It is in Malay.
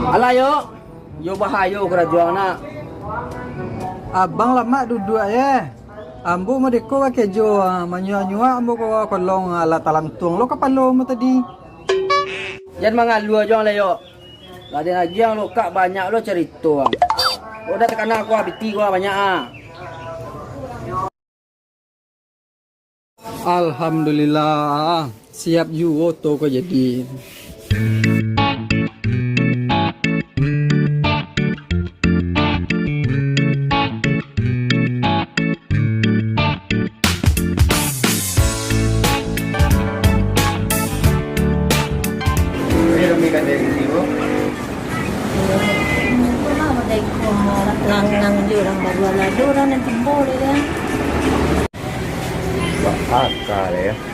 Alayo, yo bahayo kerajuang na. Abang lama duduk ya. Ambo mo deko ka kejo manyua-nyua ambo ko kolong ala talantung lo kapalo mo tadi. Jangan mengalu aja layo. Lagi lagi yang lo kak banyak lo cerita. Udah tekan aku habiti gua banyak Alhamdulillah siap juga to ko jadi. Nang jurang bagwala jurang nanti boleh ya. Akal ya.